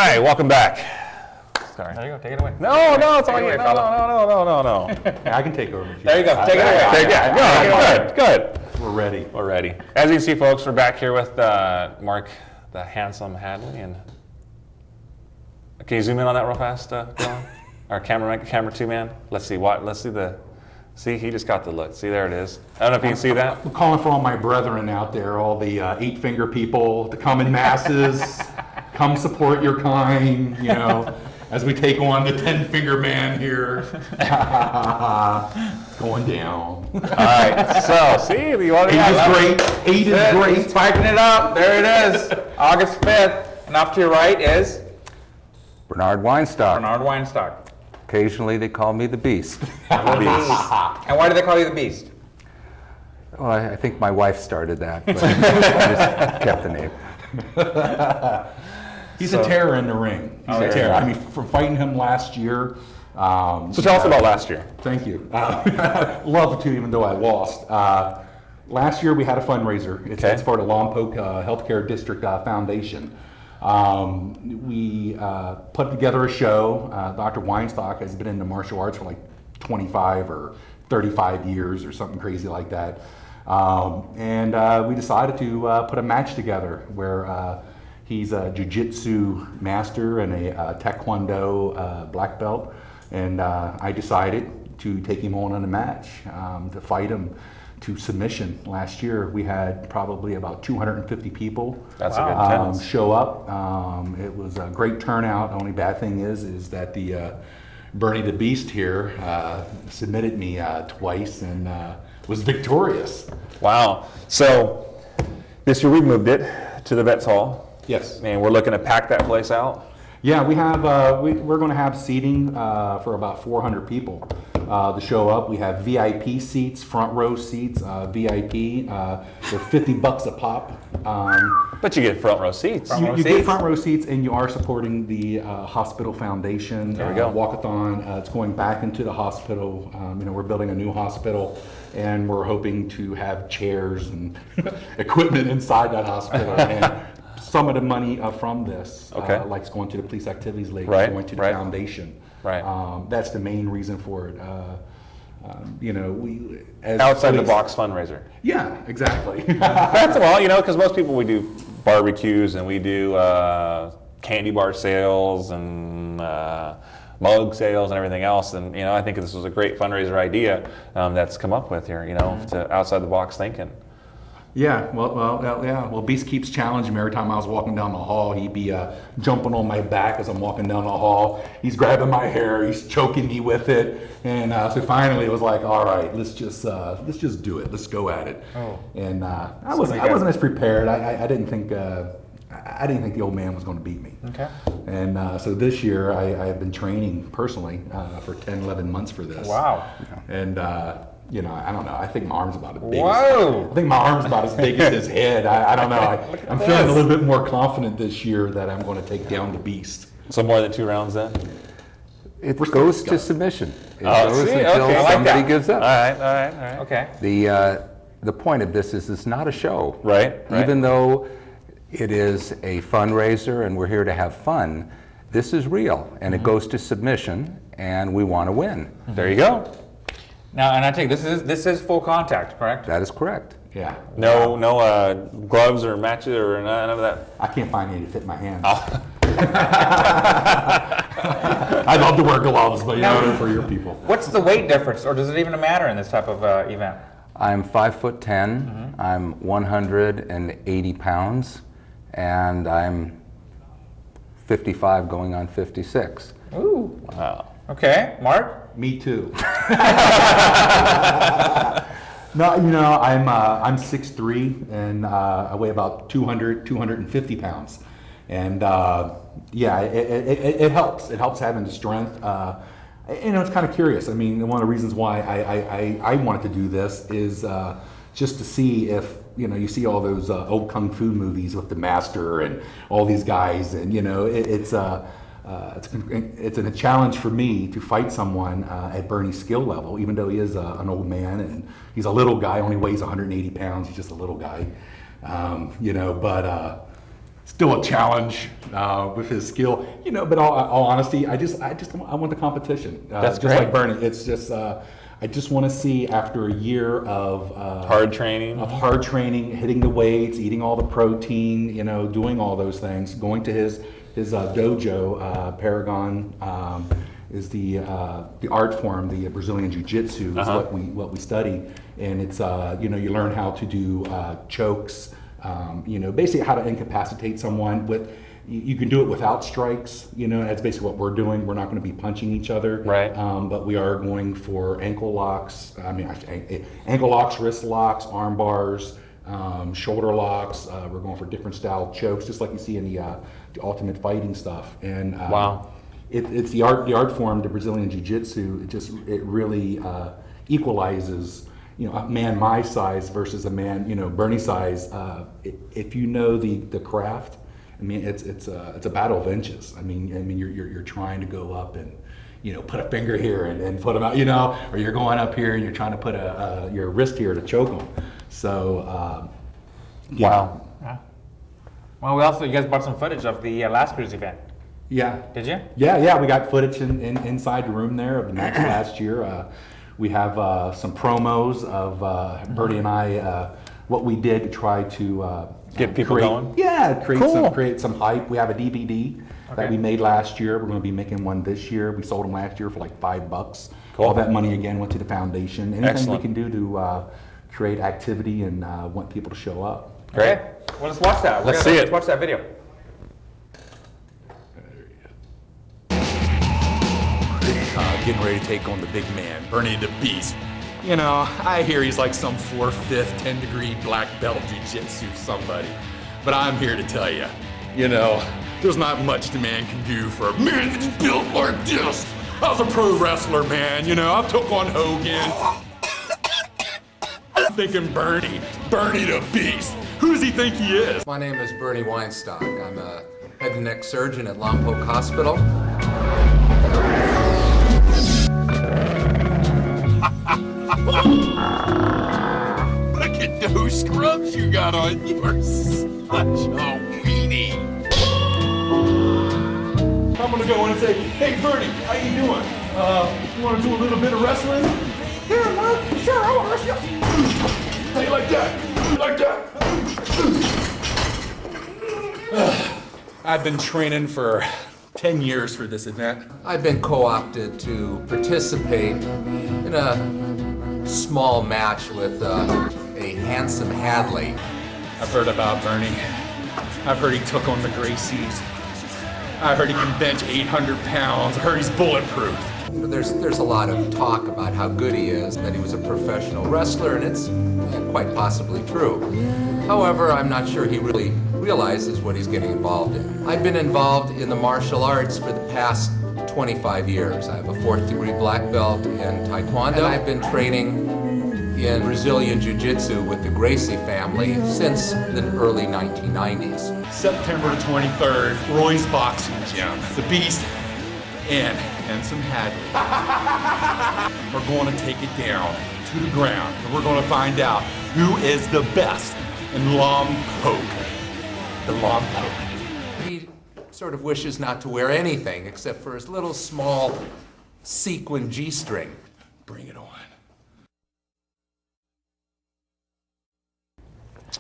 Hi, welcome back. Sorry. There you go, take it away. No, it's all Take you. it away, No. I can take over. If you There you go, want. take it away. Yeah, good. We're ready. We're ready. As you can see, folks, we're back here with Mark, the handsome Hadley, and can you zoom in on that real fast, Dylan? Our camera two man. Let's see what. Let's see the. See, he just got the look. See, there it is. I don't know if you can see that. I'm calling for all my brethren out there, all the eight-finger people, to come in masses. Come support your kind, as we take on the 10-finger man here. Going down. All right. So, see, Eight is great. Eight is great. Spiking it up. There it is. August 5th. And off to your right is Bernard Weinstock. Bernard Weinstock. Occasionally they call me the Beast. The Beast. And why do they call you the Beast? Well, I think my wife started that, but I just kept the name. He's a terror in the ring. He's a terror. I mean, from fighting him last year. So tell us about last year. Thank you. Love to, even though I lost. Last year we had a fundraiser. It's for the Lompoc Healthcare District Foundation. We put together a show. Dr. Weinstock has been into martial arts for like 25 or 35 years or something crazy like that. And we decided to put a match together where he's a jiu-jitsu master and a taekwondo black belt. And I decided to take him on a match, to fight him to submission. Last year we had probably about 250 people show up. It was a great turnout. The only bad thing is that the Bernie the Beast here submitted me twice and was victorious. Wow. So this year we moved it to the Vets Hall. Yes. And we're looking to pack that place out. Yeah, we have. We're going to have seating for about 400 people to show up. We have VIP seats, front row seats, VIP. They're $50 a pop. But you get front row seats. You get front row seats, and you are supporting the hospital foundation. There we go. Walkathon. It's going back into the hospital. We're building a new hospital, and we're hoping to have chairs and equipment inside that hospital. And some of the money from this, like it's going to the Police Activities League, going to the foundation. Right. That's the main reason for it. We as outside police, the box fundraiser. Yeah, exactly. That's because most people, we do barbecues and we do candy bar sales and mug sales and everything else. And I think this was a great fundraiser idea that's come up with here. To outside the box thinking. Yeah, well, Beast keeps challenging me. Every time I was walking down the hall, he'd be jumping on my back as I'm walking down the hall. He's grabbing my hair, he's choking me with it, and so finally it was like, all right, let's just do it. Let's go at it. Oh. And I wasn't as prepared. I didn't think the old man was going to beat me. Okay. And so this year I have been training personally for 10, 11 months for this. Wow. And I don't know. I think my arm's about as big. Whoa! I think my arm's about as big as his head. I don't know. I'm feeling a little bit more confident this year that I'm going to take down the Beast. So more than 2 rounds then? It goes to submission. It goes see? until Okay, I like somebody that. gives up. All right. Okay. The point of this is it's not a show. Right. Even though it is a fundraiser and we're here to have fun, this is real and it goes to submission and we want to win. There you go. Now, and I take this is full contact, correct? That is correct. Yeah. No gloves or matches or none of that. I can't find any to fit my hands. I'd love to wear gloves, but for your people. What's the weight difference, or does it even matter in this type of event? I'm 5'10". I'm 180 pounds, and I'm 55 going on 56. Ooh. Wow. Okay, Mark? Me too. No, I'm 6'3", and I weigh about 250 pounds. And it helps. It helps having the strength. It's kind of curious. I mean, one of the reasons why I wanted to do this is just to see if, you see all those old kung fu movies with the master and all these guys, and it's a challenge for me to fight someone at Bernie's skill level, even though he is an old man and he's a little guy, only weighs 180 pounds. He's just a little guy, but still a challenge with his skill, you know. But all honesty, I want the competition. That's just great. like Bernie. It's just I just want to see after a year of Hard training. hitting the weights, eating all the protein, you know, doing all those things, going to his dojo, Paragon. Is the art form, the Brazilian Jiu-Jitsu is what we study, and it's you know, you learn how to do chokes, you know, basically how to incapacitate someone with. You can do it without strikes, you know. That's basically what we're doing. We're not going to be punching each other, Right. But we are going for ankle locks. Ankle locks, wrist locks, arm bars, shoulder locks. We're going for different style chokes, just like you see in the Ultimate Fighting stuff. And Wow. It's the art form, the Brazilian Jiu-Jitsu. It really equalizes, you know, a man my size versus a man, you know, Bernie size. If you know the craft, I mean, it's a battle of inches. I mean, you're trying to go up and, you know, put a finger here and put them out, you know, or you're going up here and you're trying to put your wrist here to choke them. So, yeah. Wow. Yeah. Well, you guys brought some footage of the last cruise event. Yeah. Did you? Yeah. We got footage inside the room there of the match last year. We have some promos of Bertie and I, what we did to try to Get people going? Yeah, Cool. create some hype. We have a DVD that we made last year. We're going to be making one this year. We sold them last year for like $5. Cool. All that money again went to the foundation. Anything Excellent. we can do to create activity and want people to show up. Great. Okay. Well, let's watch that. Let's see it. Let's watch that video. Getting ready to take on the big man, Bernie the Beast. You know, I hear he's like some 4th, 5th, 10-degree black belt jiu-jitsu somebody. But I'm here to tell you, you know, there's not much the man can do for a man that's built like this. I was a pro wrestler, man, you know, I took on Hogan. I'm thinking Bernie the Beast. Who does he think he is? My name is Bernie Weinstock. I'm a head and neck surgeon at Lompoc Hospital. Look at those scrubs you got on. You're such a weenie. I'm gonna go in and say, hey Bernie, how you doing? You wanna do a little bit of wrestling? Yeah, Mark, sure, I wanna wrestle. How you like that? You like that? I've been training for 10 years for this event. I've been co-opted to participate in a small match with a handsome Hadley. I've heard about Bernie. I've heard he took on the Gracies. I heard he can bench 800 pounds. I heard he's bulletproof. There's a lot of talk about how good he is, that he was a professional wrestler, and it's quite possibly true. However, I'm not sure he really realizes what he's getting involved in. I've been involved in the martial arts for the past 25 years. I have a 4th degree black belt in Taekwondo, and I've been training in Brazilian Jiu-Jitsu with the Gracie family since the early 1990s. September 23rd, Roy's Boxing Gym. The Beast and Handsome Hadley. We're going to take it down to the ground, and we're going to find out who is the best in Lompoc. The Lompoc. He sort of wishes not to wear anything except for his little small sequin G-string. Bring it on.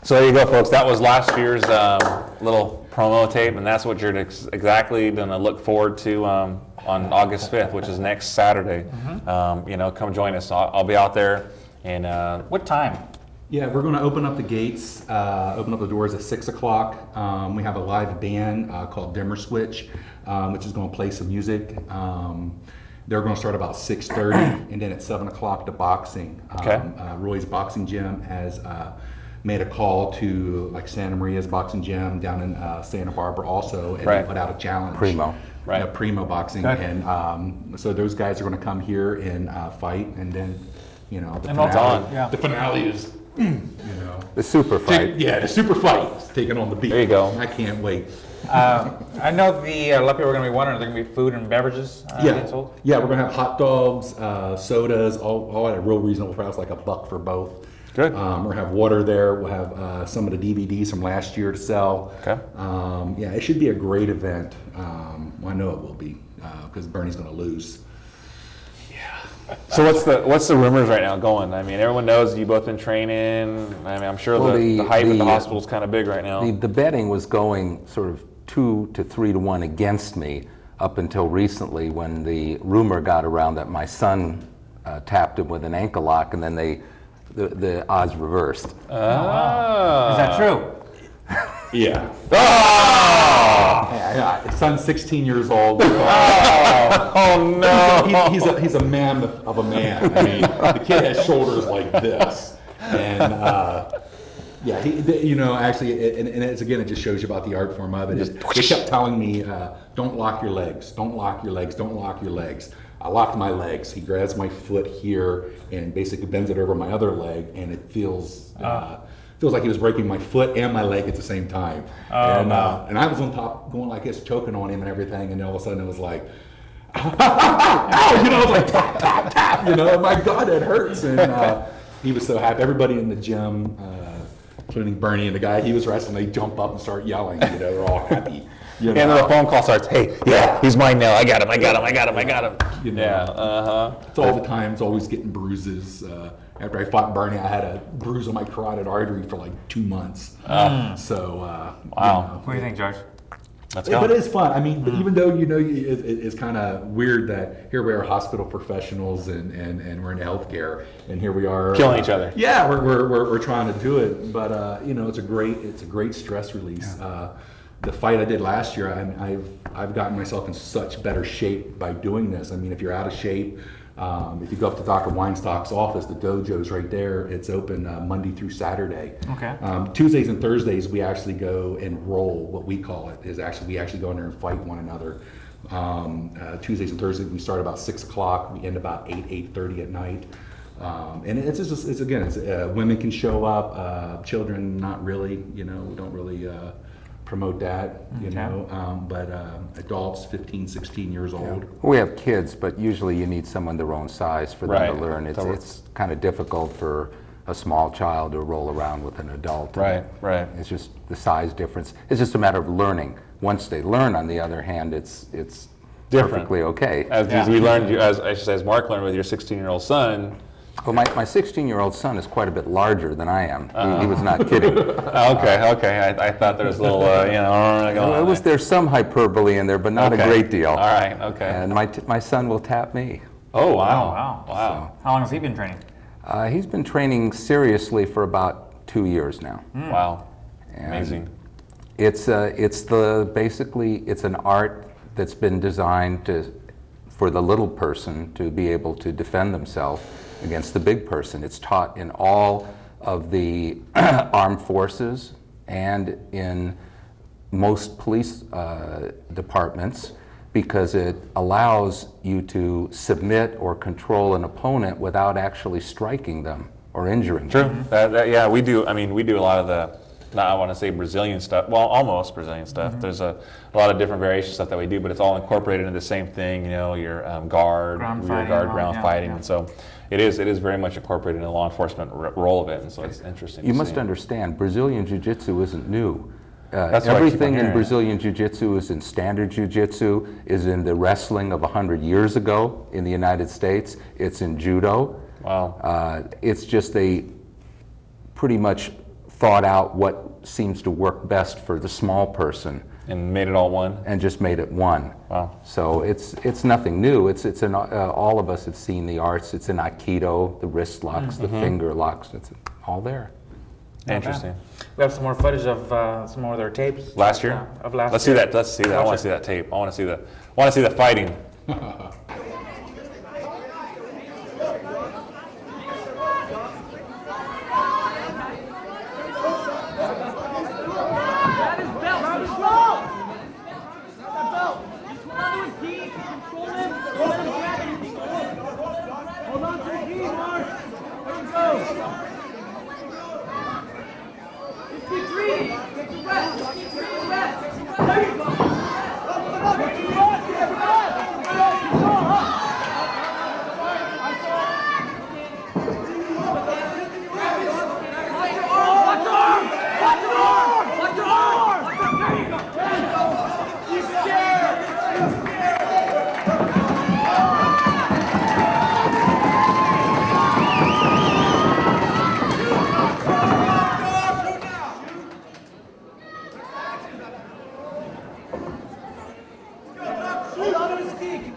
So there you go, folks. That was last year's little promo tape, and that's what you're exactly going to look forward to on August 5th, which is next Saturday. You know, come join us. I'll be out there. And What time? Yeah, we're going to open up the gates, open up the doors at 6 o'clock. We have a live band called Dimmer Switch, which is going to play some music. They're going to start about 6:30, and then at 7 o'clock, the boxing. Okay. Roy's Boxing Gym has made a call to like Santa Maria's Boxing Gym down in Santa Barbara also, and Right. they put out a challenge. Primo. Right. Yeah, Primo Boxing. Good. And so those guys are going to come here and fight, and then, you know, the And all finale, done. Yeah. the finale is, you know. The super fight. Yeah, the super fight is taking on the beat. There you go. I can't wait. I know a lot of people are going to be wondering, are there going to be food and beverages being sold? Yeah, we're gonna have hot dogs, sodas, all at a real reasonable price, like $1 for both. Good. We're going to have water there. We'll have some of the DVDs from last year to sell. Okay. Yeah, it should be a great event. Well, I know it will be because Bernie's going to lose. So what's the rumors right now going? I mean, everyone knows you both been training. I mean, I'm sure the hype at the hospital is kind of big right now. The betting was going sort of 2 to 3 to 1 against me up until recently when the rumor got around that my son tapped him with an ankle lock, and then the odds reversed. Oh. Is that true? Yeah. Oh! Yeah, his son's 16 years old. Oh no! He's a man of a man. I mean, the kid has shoulders like this, and yeah, actually, and it's again, it just shows you about the art form of it. They kept telling me, "Don't lock your legs. Don't lock your legs. Don't lock your legs." I locked my legs. He grabs my foot here and basically bends it over my other leg, and it feels like he was breaking my foot and my leg at the same time. And I was on top going like this, choking on him and everything, and all of a sudden it was like, ow, I was like, tap, tap, tap, my God, that hurts. And he was so happy. Everybody in the gym, including Bernie and the guy he was wrestling, they jump up and start yelling, they're all happy. And then the phone call starts, hey, yeah, he's mine now, I got him. Yeah, It's all the time, it's always getting bruises. After I fought Bernie, I had a bruise on my carotid artery for like 2 months. So, wow. What do you think, George? Let's go. But it's fun. I mean, even though it's kind of weird that here we are, hospital professionals, and we're in healthcare, and here we are Killing each other. Yeah, we're trying to do it, but it's a great stress release. The fight I did last year, I've gotten myself in such better shape by doing this. I mean, if you're out of shape, if you go up to Dr. Weinstock's office, the dojo's right there. It's open Monday through Saturday. Okay. Tuesdays and Thursdays, we actually go and roll. What we call it is we actually go in there and fight one another. Tuesdays and Thursdays, we start about 6 o'clock. We end about 8:30 at night. And it's women can show up, children not really. We don't really promote that, but adults 15, 16 years old. We have kids, but usually you need someone their own size for them to learn. It's kind of difficult for a small child to roll around with an adult. Right. It's just the size difference. It's just a matter of learning. Once they learn, on the other hand, it's Different. perfectly okay. As we learned, as Mark learned with your 16-year-old son. Well, my 16-year-old son is quite a bit larger than I am. He was not kidding. Okay. I thought there was a little, going on. There's some hyperbole in there, but not a great deal. All right. Okay. And my son will tap me. Oh wow. Wow. How long has he been training? He's been training seriously for about 2 years now. Wow. And Amazing. It's an art that's been designed for the little person to be able to defend themselves against the big person. It's taught in all of the armed forces and in most police departments, because it allows you to submit or control an opponent without actually striking them or injuring them. True. We do. I mean, we do a lot of the, I want to say Brazilian stuff. Well, almost Brazilian stuff. Mm-hmm. There's a lot of different variation stuff that we do, but it's all incorporated into the same thing. Your guard, ground fighting, and so it is very much incorporated in the law enforcement role of it, and so it's interesting. You must understand, Brazilian Jiu-Jitsu isn't new. That's everything in Brazilian Jiu-Jitsu is in standard Jiu-Jitsu, is in the wrestling of 100 years ago in the United States. It's in Judo. Wow. It's just they pretty much thought out what seems to work best for the small person. And made it all one? And just made it one. Wow. So it's nothing new. It's in, all of us have seen the arts. It's in Aikido, the wrist locks, the finger locks. It's all there. Interesting. We have some more footage of some more of their tapes. Last year? Of last Let's year. see that. Let's see that. I want to see that tape. I want to see the fighting.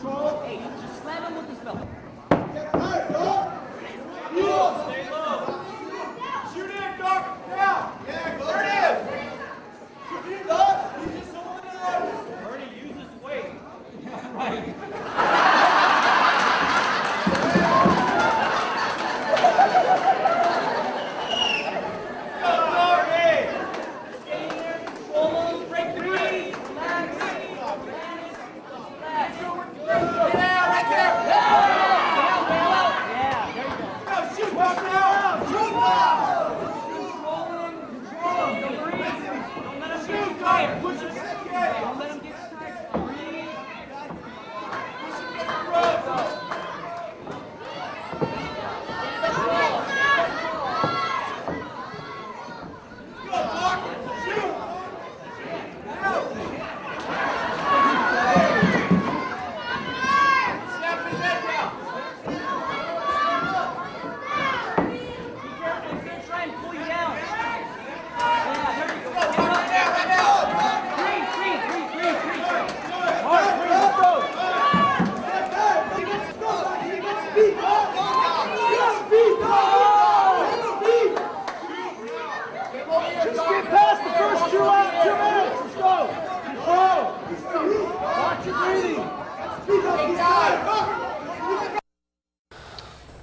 control. Hey, just slam him with his belly. Stay low. Shoot in, Doc. Now. Yeah, there it is. Shoot in, Doc. He's just holding it up. Bernie, use his weight. Yeah, right.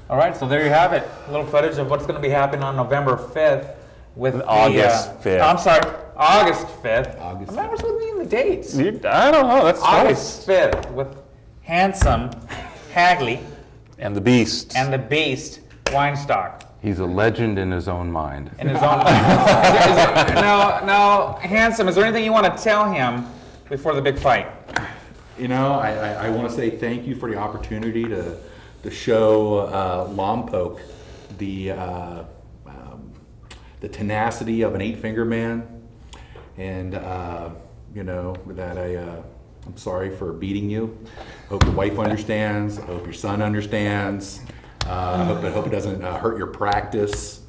All right, so there you have it. A little footage of what's going to be happening on November 5th with August 5th. I'm sorry, August 5th. August I'm not with me in the dates. I don't know. That's August 5th with handsome Hadley and the Beast. and the Beast Weinstock. He's a legend in his own mind. In his own now, handsome, is there anything you want to tell him before the big fight? You know, I want to say thank you for the opportunity to show Lompoc the tenacity of an 8-finger man, and you know that I'm sorry for beating you. Hope your wife understands. I hope your son understands. I hope it doesn't hurt your practice.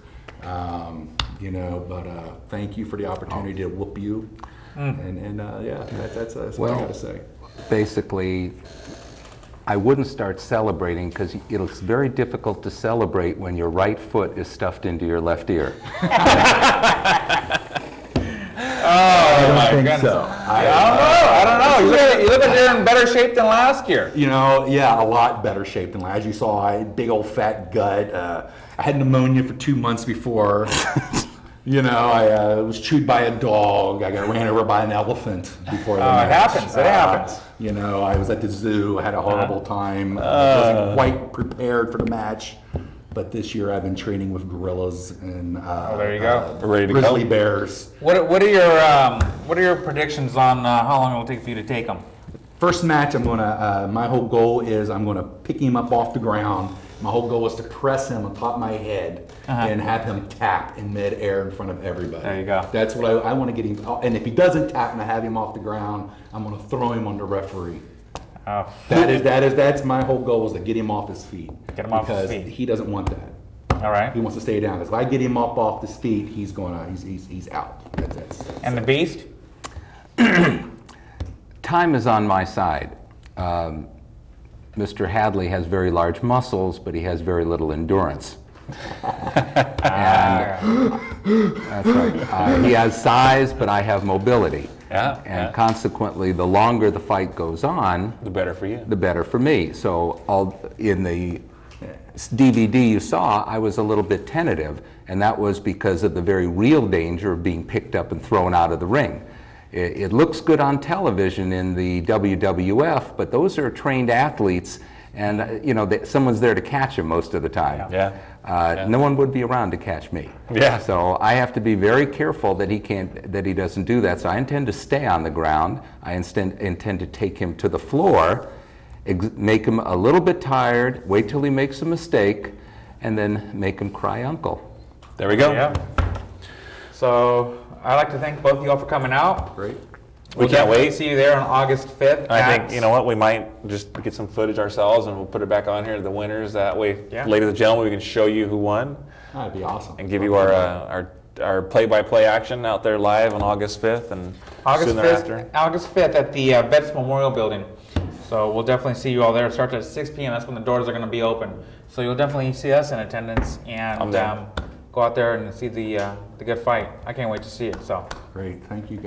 You know, but thank you for the opportunity to whoop you. And yeah, that's what I got to say. Basically, I wouldn't start celebrating because it's very difficult to celebrate when your right foot is stuffed into your left ear. Oh my goodness. So. I don't know. You look like you're in better shape than last year. You know, yeah, a lot better shape than last. As you saw, I had a big old fat gut. I had pneumonia for 2 months before. You know, I was chewed by a dog. I got ran over by an elephant before the match. It happens. It happens. You know, I was at the zoo. I had a horrible time. I wasn't quite prepared for the match. But this year I've been training with gorillas and there you go. Ready to grizzly go. bears. What are your predictions on how long it will take for you to take them? First match, I'm gonna. My whole goal is I'm gonna pick him up off the ground. My whole goal is to press him on top of my head and have him tap in midair in front of everybody. There you go. That's what I want to get him. And if he doesn't tap and I have him off the ground, I'm gonna throw him on the referee. Oh. That's my whole goal is to get him off his feet. Get him off his feet. Because he doesn't want that. All right. He wants to stay down. Because if I get him up off his feet, he's out. That's And the Beast? Time is on my side. Mr. Hadley has very large muscles, but he has very little endurance. And that's right. He has size, but I have mobility. And consequently, the longer the fight goes on, The better for you. the better for me. So in the DVD you saw, I was a little bit tentative, and that was because of the very real danger of being picked up and thrown out of the ring. It looks good on television in the WWF, but those are trained athletes, and you know someone's there to catch them most of the time. No one would be around to catch me. So I have to be very careful that he doesn't do that. So I intend to stay on the ground. I intend to take him to the floor, make him a little bit tired, wait till he makes a mistake, and then make him cry uncle. There we go. Yeah. So I'd like to thank both of you all for coming out. great. We can't wait. See you there on August 5th. I think, you know what, we might just get some footage ourselves and we'll put it back on here, the winners. That way, ladies and gentlemen, we can show you who won. That'd be awesome. And give you our play-by-play action out there live on August 5th and August soon thereafter. 5th at the Vets Memorial Building. So we'll definitely see you all there. It starts at 6 p.m. That's when the doors are going to be open. So you'll definitely see us in attendance and there. go out there and see the good fight. I can't wait to see it. So. Great, thank you.